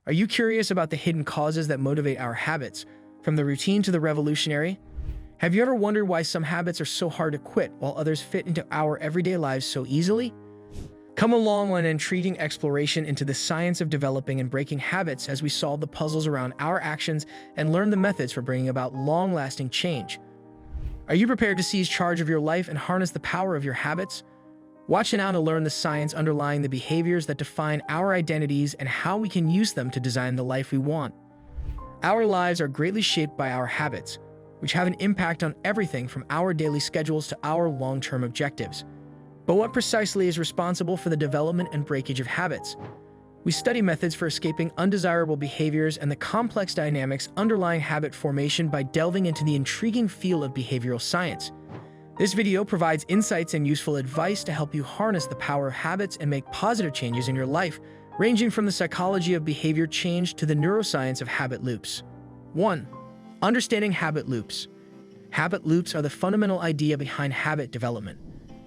Are you curious about the hidden causes that motivate our habits, from the routine to the revolutionary? Have you ever wondered why some habits are so hard to quit while others fit into our everyday lives so easily? Come along on an intriguing exploration into the science of developing and breaking habits as we solve the puzzles around our actions and learn the methods for bringing about long-lasting change. Are you prepared to seize charge of your life and harness the power of your habits? Watch now to learn the science underlying the behaviors that define our identities and how we can use them to design the life we want. Our lives are greatly shaped by our habits, which have an impact on everything from our daily schedules to our long-term objectives. But what precisely is responsible for the development and breakage of habits? We study methods for escaping undesirable behaviors and the complex dynamics underlying habit formation by delving into the intriguing field of behavioral science. This video provides insights and useful advice to help you harness the power of habits and make positive changes in your life, ranging from the psychology of behavior change to the neuroscience of habit loops. 1. Understanding habit loops. Habit loops are the fundamental idea behind habit development.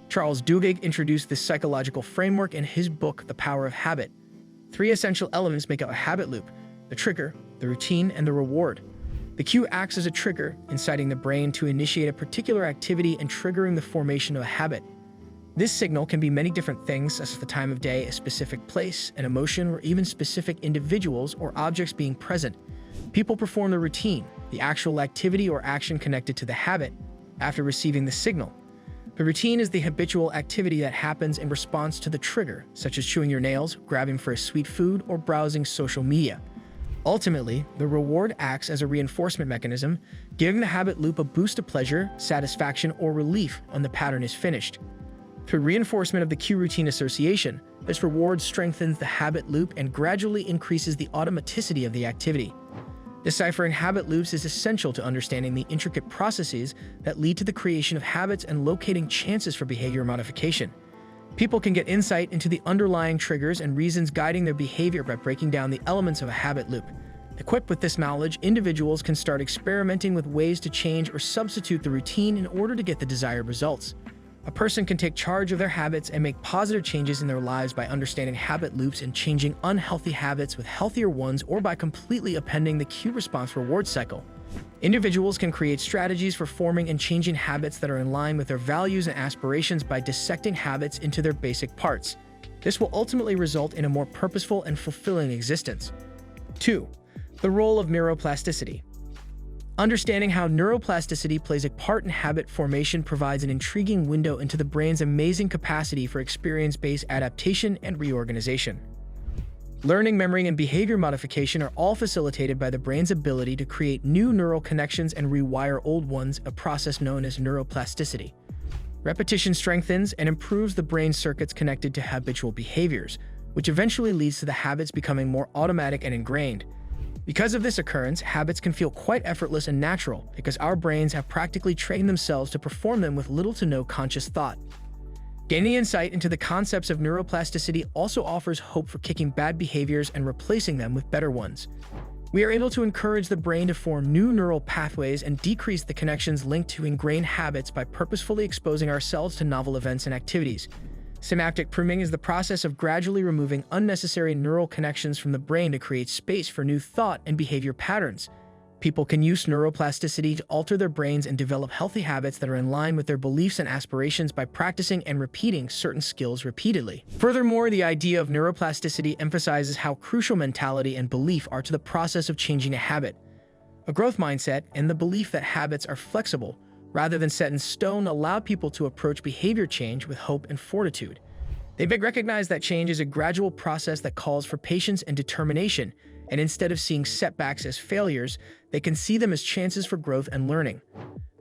Charles Duhigg introduced this psychological framework in his book, The Power of Habit. 3 essential elements make up a habit loop: the trigger, the routine, and the reward. The cue acts as a trigger, inciting the brain to initiate a particular activity and triggering the formation of a habit. This signal can be many different things, such as the time of day, a specific place, an emotion, or even specific individuals or objects being present. People perform the routine, the actual activity or action connected to the habit, after receiving the signal. The routine is the habitual activity that happens in response to the trigger, such as chewing your nails, grabbing for a sweet food, or browsing social media. Ultimately, the reward acts as a reinforcement mechanism, giving the habit loop a boost of pleasure, satisfaction, or relief when the pattern is finished. Through reinforcement of the cue-routine association, this reward strengthens the habit loop and gradually increases the automaticity of the activity. Deciphering habit loops is essential to understanding the intricate processes that lead to the creation of habits and locating chances for behavior modification. People can get insight into the underlying triggers and reasons guiding their behavior by breaking down the elements of a habit loop. Equipped with this knowledge, individuals can start experimenting with ways to change or substitute the routine in order to get the desired results. A person can take charge of their habits and make positive changes in their lives by understanding habit loops and changing unhealthy habits with healthier ones, or by completely appending the cue-response reward cycle. Individuals can create strategies for forming and changing habits that are in line with their values and aspirations by dissecting habits into their basic parts. This will ultimately result in a more purposeful and fulfilling existence. 2. The role of neuroplasticity. Understanding how neuroplasticity plays a part in habit formation provides an intriguing window into the brain's amazing capacity for experience-based adaptation and reorganization. Learning, memory, and behavior modification are all facilitated by the brain's ability to create new neural connections and rewire old ones, a process known as neuroplasticity. Repetition strengthens and improves the brain circuits connected to habitual behaviors, which eventually leads to the habits becoming more automatic and ingrained. Because of this occurrence, habits can feel quite effortless and natural because our brains have practically trained themselves to perform them with little to no conscious thought. Gaining insight into the concepts of neuroplasticity also offers hope for kicking bad behaviors and replacing them with better ones. We are able to encourage the brain to form new neural pathways and decrease the connections linked to ingrained habits by purposefully exposing ourselves to novel events and activities. Synaptic pruning is the process of gradually removing unnecessary neural connections from the brain to create space for new thought and behavior patterns. People can use neuroplasticity to alter their brains and develop healthy habits that are in line with their beliefs and aspirations by practicing and repeating certain skills repeatedly. Furthermore, the idea of neuroplasticity emphasizes how crucial mentality and belief are to the process of changing a habit. A growth mindset and the belief that habits are flexible, rather than set in stone, allow people to approach behavior change with hope and fortitude. They recognize that change is a gradual process that calls for patience and determination, and instead of seeing setbacks as failures, they can see them as chances for growth and learning.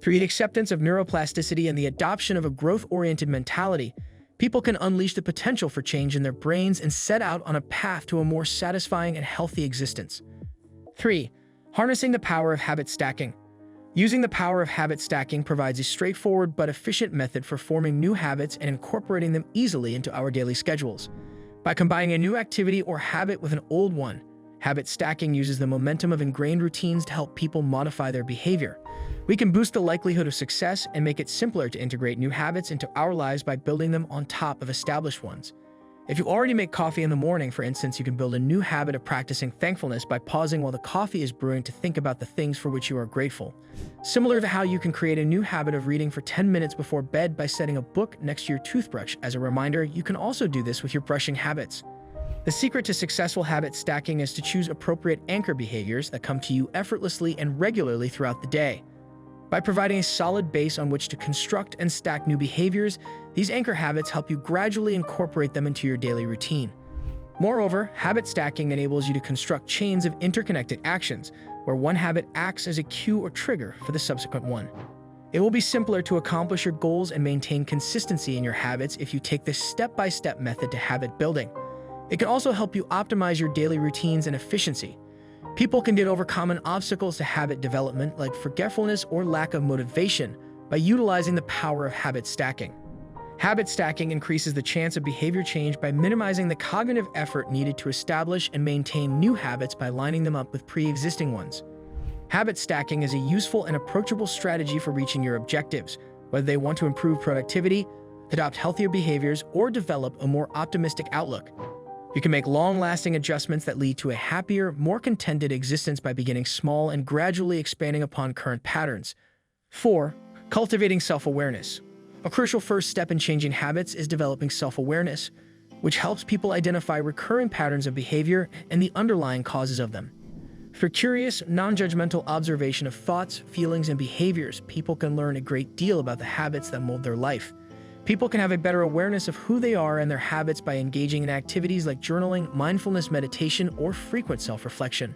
Through the acceptance of neuroplasticity and the adoption of a growth-oriented mentality, people can unleash the potential for change in their brains and set out on a path to a more satisfying and healthy existence. 3. Harnessing the power of habit stacking. Using the power of habit stacking provides a straightforward but efficient method for forming new habits and incorporating them easily into our daily schedules. By combining a new activity or habit with an old one, habit stacking uses the momentum of ingrained routines to help people modify their behavior. We can boost the likelihood of success and make it simpler to integrate new habits into our lives by building them on top of established ones. If you already make coffee in the morning, for instance, you can build a new habit of practicing thankfulness by pausing while the coffee is brewing to think about the things for which you are grateful. Similar to how you can create a new habit of reading for 10 minutes before bed by setting a book next to your toothbrush as a reminder, you can also do this with your brushing habits. The secret to successful habit stacking is to choose appropriate anchor behaviors that come to you effortlessly and regularly throughout the day. By providing a solid base on which to construct and stack new behaviors, these anchor habits help you gradually incorporate them into your daily routine. Moreover, habit stacking enables you to construct chains of interconnected actions, where one habit acts as a cue or trigger for the subsequent one. It will be simpler to accomplish your goals and maintain consistency in your habits if you take this step-by-step method to habit building. It can also help you optimize your daily routines and efficiency. People can get over common obstacles to habit development, like forgetfulness or lack of motivation, by utilizing the power of habit stacking. Habit stacking increases the chance of behavior change by minimizing the cognitive effort needed to establish and maintain new habits by lining them up with pre-existing ones. Habit stacking is a useful and approachable strategy for reaching your objectives, whether they want to improve productivity, adopt healthier behaviors, or develop a more optimistic outlook. You can make long-lasting adjustments that lead to a happier, more contented existence by beginning small and gradually expanding upon current patterns. 4. Cultivating self-awareness. A crucial first step in changing habits is developing self-awareness, which helps people identify recurring patterns of behavior and the underlying causes of them. Through curious, non-judgmental observation of thoughts, feelings, and behaviors, people can learn a great deal about the habits that mold their life. People can have a better awareness of who they are and their habits by engaging in activities like journaling, mindfulness meditation, or frequent self-reflection.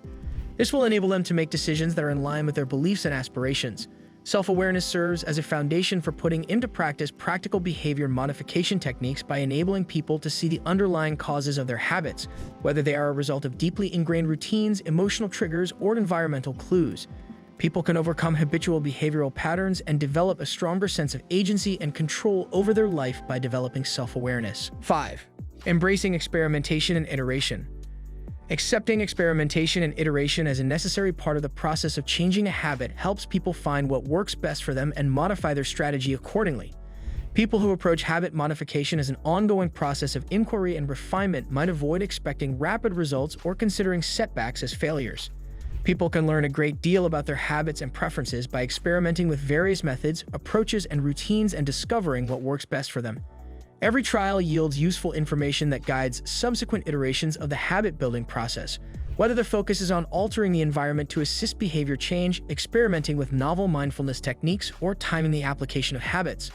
This will enable them to make decisions that are in line with their beliefs and aspirations. Self-awareness serves as a foundation for putting into practice practical behavior modification techniques by enabling people to see the underlying causes of their habits, whether they are a result of deeply ingrained routines, emotional triggers, or environmental clues. People can overcome habitual behavioral patterns and develop a stronger sense of agency and control over their life by developing self-awareness. 5. Embracing experimentation and iteration. Accepting experimentation and iteration as a necessary part of the process of changing a habit helps people find what works best for them and modify their strategy accordingly. People who approach habit modification as an ongoing process of inquiry and refinement might avoid expecting rapid results or considering setbacks as failures. People can learn a great deal about their habits and preferences by experimenting with various methods, approaches, and routines and discovering what works best for them. Every trial yields useful information that guides subsequent iterations of the habit-building process, whether the focus is on altering the environment to assist behavior change, experimenting with novel mindfulness techniques, or timing the application of habits.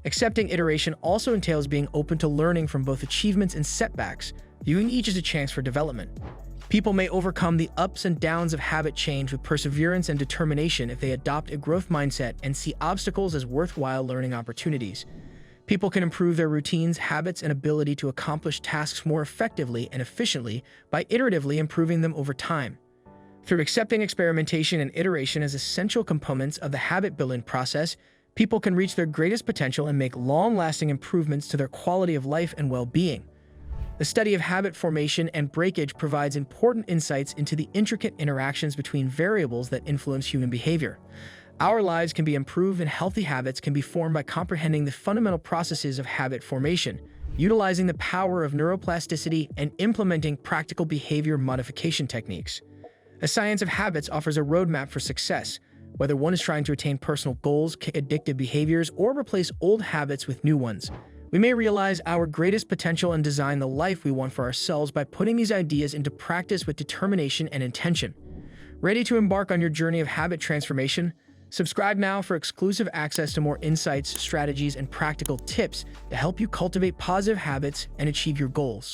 Accepting iteration also entails being open to learning from both achievements and setbacks, viewing each as a chance for development. People may overcome the ups and downs of habit change with perseverance and determination if they adopt a growth mindset and see obstacles as worthwhile learning opportunities. People can improve their routines, habits, and ability to accomplish tasks more effectively and efficiently by iteratively improving them over time. Through accepting experimentation and iteration as essential components of the habit-building process, people can reach their greatest potential and make long-lasting improvements to their quality of life and well-being. The study of habit formation and breakage provides important insights into the intricate interactions between variables that influence human behavior. Our lives can be improved and healthy habits can be formed by comprehending the fundamental processes of habit formation, utilizing the power of neuroplasticity, and implementing practical behavior modification techniques. The science of habits offers a roadmap for success, whether one is trying to attain personal goals, kick addictive behaviors, or replace old habits with new ones. We may realize our greatest potential and design the life we want for ourselves by putting these ideas into practice with determination and intention. Ready to embark on your journey of habit transformation? Subscribe now for exclusive access to more insights, strategies, and practical tips to help you cultivate positive habits and achieve your goals.